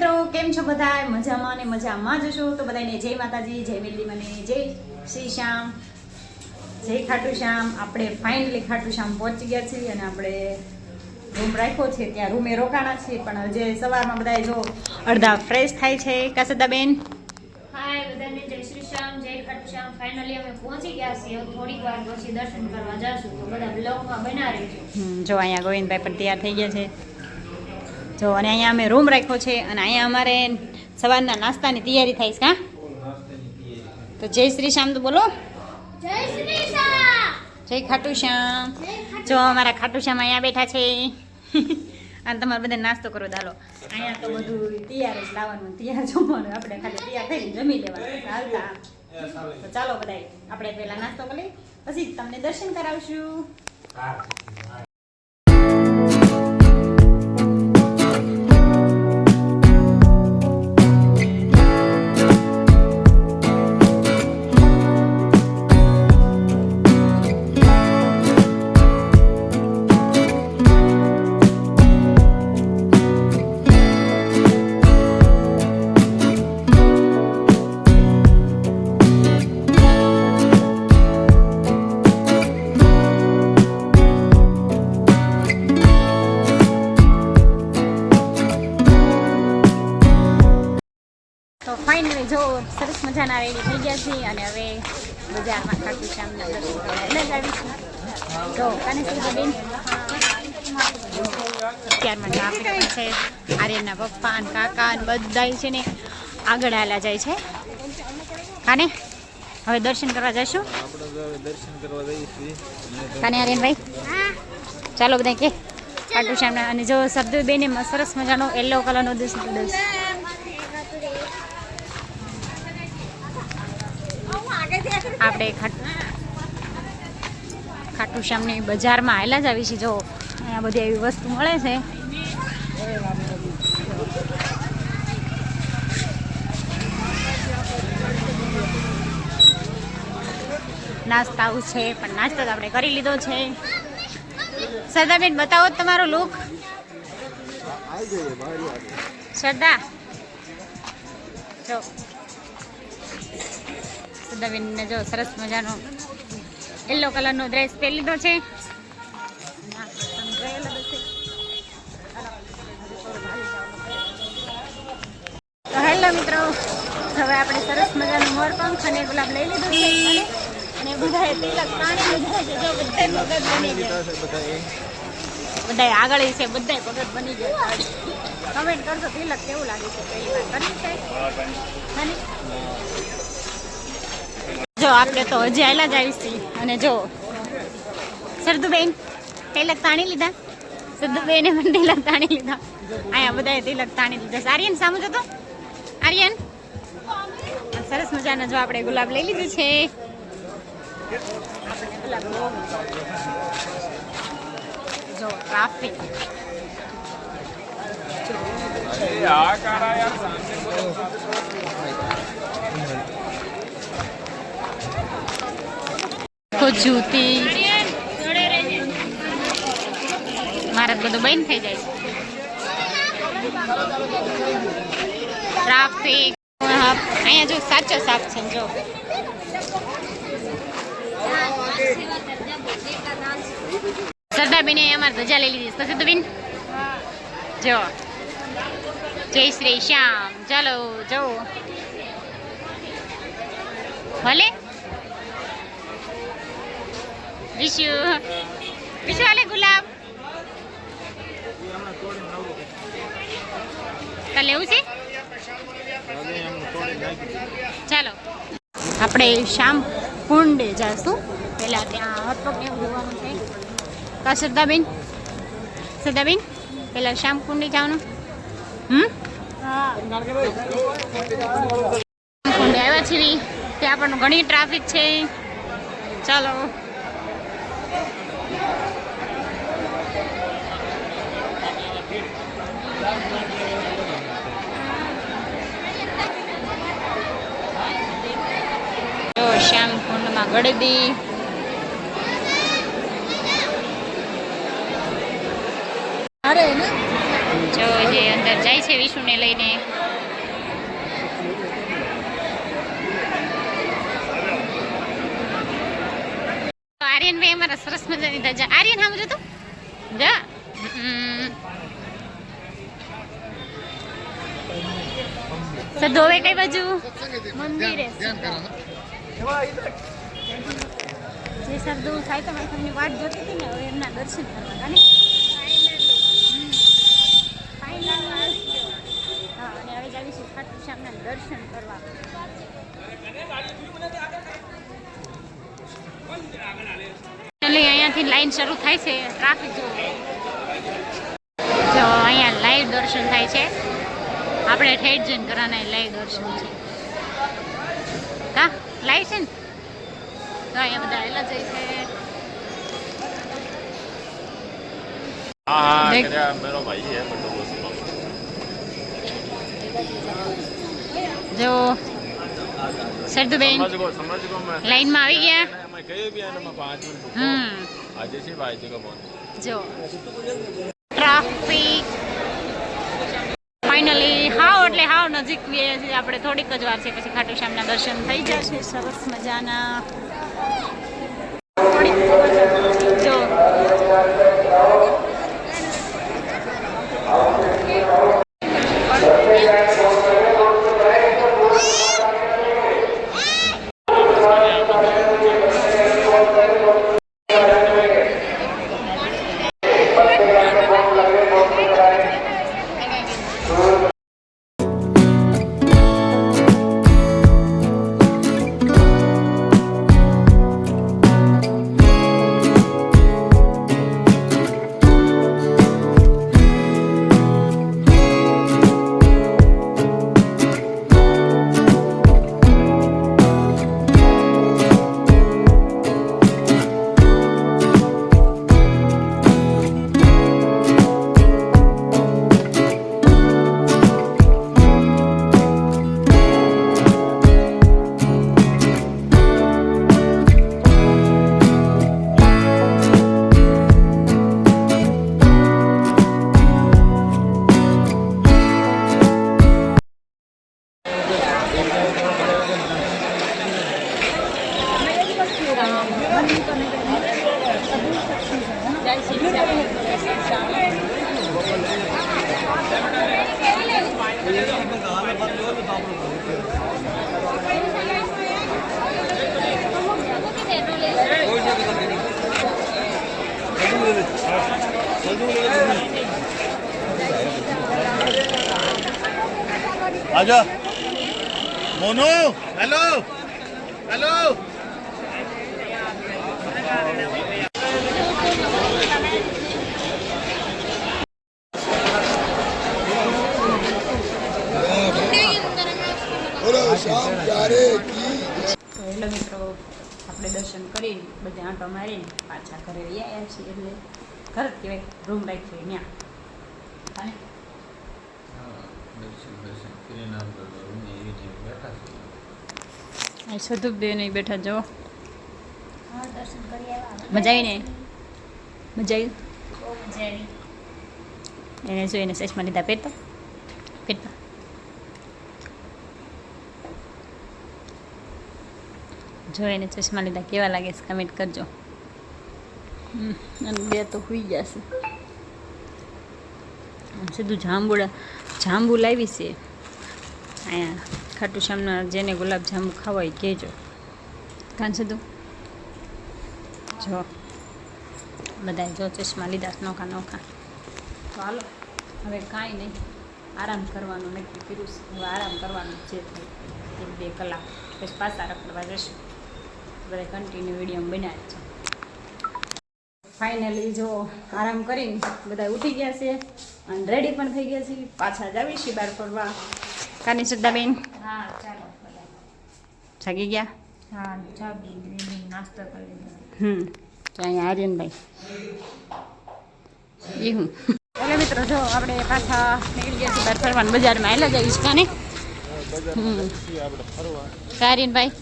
મિત્રો કેમ છો બધા? મજામાં અને મજામાં જ છો તો બધાને જય માતાજી, જય મેરડી મને, જય શ્રી શ્યામ, જય ખાટુ શ્યામ. આપણે ફાઇનલી ખાટુ શ્યામ પહોંચી ગયા છીએ અને આપણે રૂમ રાખ્યો છે ત્યાં રૂમે રોકાણા છીએ. પણ જે સવારમાં બધા જો અડધા ફ્રેશ થાય છે. કાસદાબેન હાય બધાને જય શ્રી શ્યામ, જય ખાટુ શ્યામ. ફાઇનલી અમે પહોંચી ગયા છીએ. થોડીક વાર પછી દર્શન કરવા જાશું તો બધા બ્લોગમાં બના રહેજો. જો અહીંયા ગોવિંદભાઈ પણ તૈયાર થઈ ગયા છે. જો અને અહીંયા અમે રૂમ રાખ્યો છે અને અહીંયા અમારે સવારના નાસ્તાની તૈયારી થાય છે. તો જય શ્રી શ્યામ તો બોલો. જય શ્રી શ્યામ, જય ખાટુ શ્યામ. જો અમારા ખાટુ શ્યામ અહીંયા બેઠા છે અને તમારે બધા નાસ્તો કરો ચાલો. અહીંયા તો બધું તૈયાર જ લાવવાનું, તૈયાર જમવાનું, આપણે ખાલી તૈયાર થઈને જમી લેવાનું હાલતા. તો ચાલો બધા આપણે પહેલા નાસ્તો કરી પછી તમને દર્શન કરાવશું. તો ફાઇનલી જો સરસ મજાના રેડી થઈ ગયા છીએ અને હવે બજારમાં ખાટુ શ્યામના દર્શન કરવા એટલે જ આવીશું. જો કાને બેન અત્યારમાં ચા પીવા છે. આર્યનના પપ્પા અને કાકા અને બધા છે ને આગળ હાલા જાય છે. કાને હવે દર્શન કરવા જઈશું. કાને આર્યનભાઈ ચાલો બધા કે ખાટુ શ્યામના. અને જો શબ્દ બેને સરસ મજાનો યલો કલરનો ડ્રેસ આપણે ખાટુ શ્યામની બજારમાં આવેલા જ આવી છે. જો અહીંયા બધી એવી વસ્તુ મળે છે. નાસ્તા છે પણ નાસ્તો તો આપણે કરી લીધો છે. શ્રદ્ધાબેન બતાવો તમારો લુક. શ્રદ્ધા જો શ્રદ્ધાબેનને જો સરસ મજાનો યલો કલરનો ડ્રેસ પહેરી લીધો છે. તો હેલો મિત્રો, હવે આપણે સરસ મજાનું મોરપંખ અને ગુલાબ લઈ લીધું છે અને બધાએ તિલક પાણી લીધા છે. જો બધાય ભગત બની ગયા, બધાય આગળ છે, બધાય ભગત બની ગયા. કમેન્ટ કરજો તિલક કેવું લાગે છે. પહેલી વાર કર્યું છે. જો આપણે તો હજી આયલા જ આવીશી. અને જો સરદુબેન તિલક તાણી લીધા. સરદુબેને પણ તિલક તાણી લીધા. અહીંયા બધાએ તિલક તાણી લીધા. આર્યન સામું જતો. આર્યન સરસ મજાના જો આપણે ગુલાબ લઈ લીધું છે. આપણે ગુલાબ જો ટ્રાફિક જૂતી મારે બધું બંધ થઈ જાય છે. ટ્રાફિક અહીંયા જો સાચો સાફ છે. જો સરદારબેને અમારે ધજા લઈ લીધી. પછી તો બેન જો જય શ્રી શ્યામ. ચાલો જો ભલે વિશુ વિશુ આલે ગુલાબ તો લેવું છે. ચાલો આપણે શ્યામ કુંડે જઈશું. પહેલા ત્યાં હોટપોક ને એવું જોવાનું છે. કા શ્રદ્ધાબેન, શ્રદ્ધાબેન પહેલા શ્યામ કુંડે જવાનું. કુંડે આવ્યા છીએ ત્યાં પણ ઘણી ટ્રાફિક છે. ચાલો શ્યામ કુંડમાં ગળદી જો જે અંદર જાય છે વિશુને લઈને આર્યનભાઈ અમારા સરસ મજાની રજા. આર્યન સાંભળો તો જા. સદો હવે કઈ બાજુ મંદિરે જે શબ્દો થાય તો મેં તમને વાટ જોતી હતી ને હવે એમના દર્શન કરવા અને હા અને હવે જાવીશું ખાટુ શ્યામના દર્શન કરવા. અહીંયાથી લાઈન શરૂ થાય છે. ટ્રાફિક જો અહીંયા લાઈવ દર્શન થાય છે. આપણે ઠેઠ જઈને કરવાના લાઈવ દર્શન છે. કા લાઈવ છે ને તો અહીંયા બધા એલા જાય છે. मेरा भाई है જો સરદુબેન समझ को मैं લાઈનમાં આવી ગયા. मैं कहीं भी आने में 5 मिनट आज से भाई जी का फोन જો ટ્રાફિક ફાઇનલી હાવ એટલે હાવ નજીક આપણે થોડીક જ વાર છે પછી ખાટુ શ્યામના દર્શન થઈ જશે સરસ મજાના. જો आजा मोनू हेलो हेलो હેલો મિત્રો આપણે દર્શન કરીને બધે આંટો મારીને પાછા ઘરે આવ્યા છીએ એટલે ઘર જ કહેવાય રૂમ રાખીએ ત્યાં અને સદુપ બે નહીં બેઠા જો દર્શન કરી આવ્યા. મજા આવી ને મજા આવી બહુ મજા આવી. એને જોઈને ચશ્મા લીધા પહેરતા પહેરતા જો એને ચશ્મા લીધા કેવા લાગે છે કમેન્ટ કરજો. અને બે તો સુઈ જશે. સીધું જાંબુ લાવી છે અહીંયા ખાટુ શ્યામના જેને ગુલાબ જાંબુ ખાવા હોય કહેજો. કાન સીધું જો બધા જો ચશ્મા લીધા નોખા નોખા. તો હાલો હવે કાંઈ નહીં આરામ કરવાનું નક્કી કર્યું છે. હવે આરામ કરવાનું જે થાય 1-2 કલાક પછી પાછા રખડવા જશું. બધા કન્ટિન્યુ વિડીયો બનાવે છે. ફાઇનલી જો આરામ કરીને બધા ઉઠી ગયા છે અને રેડી પણ થઈ ગયા છે. પાછા જ આવીશું બહાર ફરવા. કાની શ્રદ્ધાબેન હા ચાલો બધા. જાગી ગયા. હા જાગી લીધું, નાસ્તો કરી લીધો. તો અહીંયા આર્યનભાઈ એ હું એટલે મિત્રો જો આપણે પાછા નીકળી ગયા છીએ બહાર ફરવાનું. બજારમાં આવેલા જઈશ કાને આર્યનભાઈ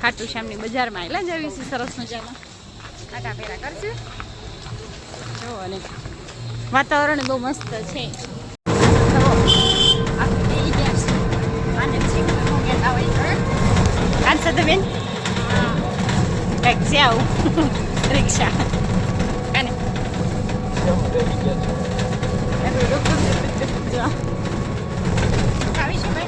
ખાટુ શ્યામની બજારમાં આવેલા જ આવીશું સરસ મજામાં. આટા પેરા કરશું જો અને વાતાવરણ બહુ મસ્ત છે. બેન કંઈક છે આવું રિક્ષા અને આવીશું ભાઈ.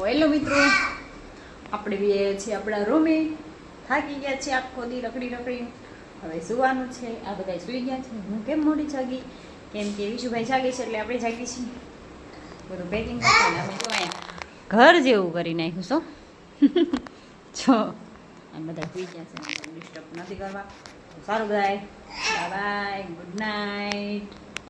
હેલો મિત્રો, આપણે બી છીએ આપણા રૂમે. થાકી ગયા છે આખો દી રખડી રખડી. હવે સુવાનું છે. આ બધા સૂઈ ગયા છે. હું કેમ મોડી જાગી? કેમ કે વિશુભાઈ જાગે છે એટલે આપણે જાગી છીએ. બધું પેકિંગ કરતા અમે તો અહીંયા ઘર જેવું કરી નાખ્યું છો. જો આ બધા સૂઈ ગયા છે, ડિસ્ટર્બ નથી કરવા. સારું બાય બાય, ગુડ નાઇટ.